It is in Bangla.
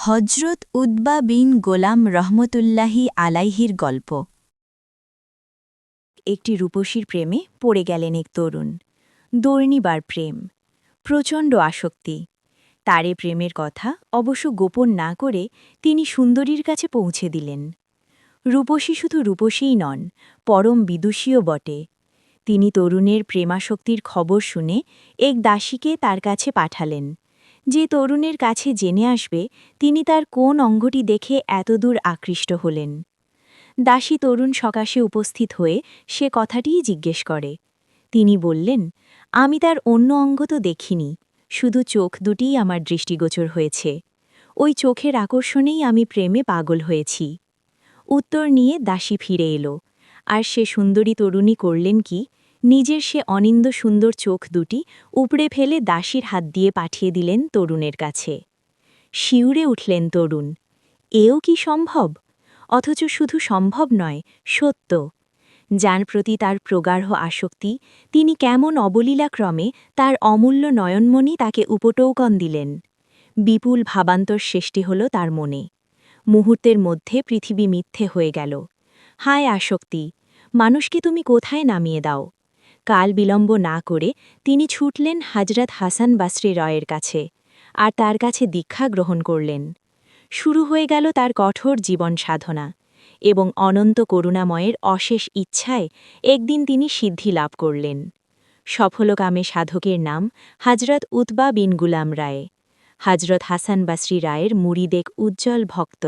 হজরত উতবা বিন গোলাম রহমতুল্লাহি আলাইহির গল্প। একটি রূপসীর প্রেমে পড়ে গেলেন এক তরুণ। দৌড়নিবার প্রেম, প্রচণ্ড আসক্তি। তারে প্রেমের কথা অবশ্য গোপন না করে তিনি সুন্দরীর কাছে পৌঁছে দিলেন। রূপসী শুধু রূপসীই নন, পরম বিদুষীও বটে। তিনি তরুণের প্রেমাসক্তির খবর শুনে এক দাসীকে তার কাছে পাঠালেন। যে তরুণের কাছে জেনে আসবে তিনি তার কোন অঙ্গটি দেখে এতদূর আকৃষ্ট হলেন। দাসী তরুণ সকাশে উপস্থিত হয়ে সে কথাটিই জিজ্ঞেস করে। তিনি বললেন, আমি তার অন্য অঙ্গ তো দেখিনি, শুধু চোখ দুটিই আমার দৃষ্টিগোচর হয়েছে। ওই চোখের আকর্ষণেই আমি প্রেমে পাগল হয়েছি। উত্তর নিয়ে দাসী ফিরে এলো, আর সে সুন্দরী তরুণী করলেন কি, নিজের সে অনিন্দ সুন্দর চোখ দুটি উপড়ে ফেলে দাসীর হাত দিয়ে পাঠিয়ে দিলেন তরুণের কাছে। শিউরে উঠলেন তরুণ, এও কি সম্ভব? অথচ শুধু সম্ভব নয়, সত্য। যার প্রতি তার প্রগাঢ় আসক্তি, তিনি কেমন অবলীলাক্রমে তার অমূল্য নয়নমণি তাকে উপটৌকন দিলেন। বিপুল ভাবান্তর সৃষ্টি হল তার মনে। মুহূর্তের মধ্যে পৃথিবী মিথ্যে হয়ে গেল। হায় আসক্তি, মানুষকে তুমি কোথায় নামিয়ে দাও? কাল বিলম্ব না করে তিনি ছুটলেন হজরত হাসান বাসরি রয়ের কাছে, আর তার কাছে দীক্ষা গ্রহণ করলেন। শুরু হয়ে গেল তার কঠোর জীবন সাধনা, এবং অনন্ত করুণাময়ের অশেষ ইচ্ছায় একদিন তিনি সিদ্ধি লাভ করলেন। সফলকামে সাধকের নাম হজরত উতবা বিন গুলাম রায়। হজরত হাসান বাসরি রায়ের মুরিদ এক উজ্জ্বল ভক্ত।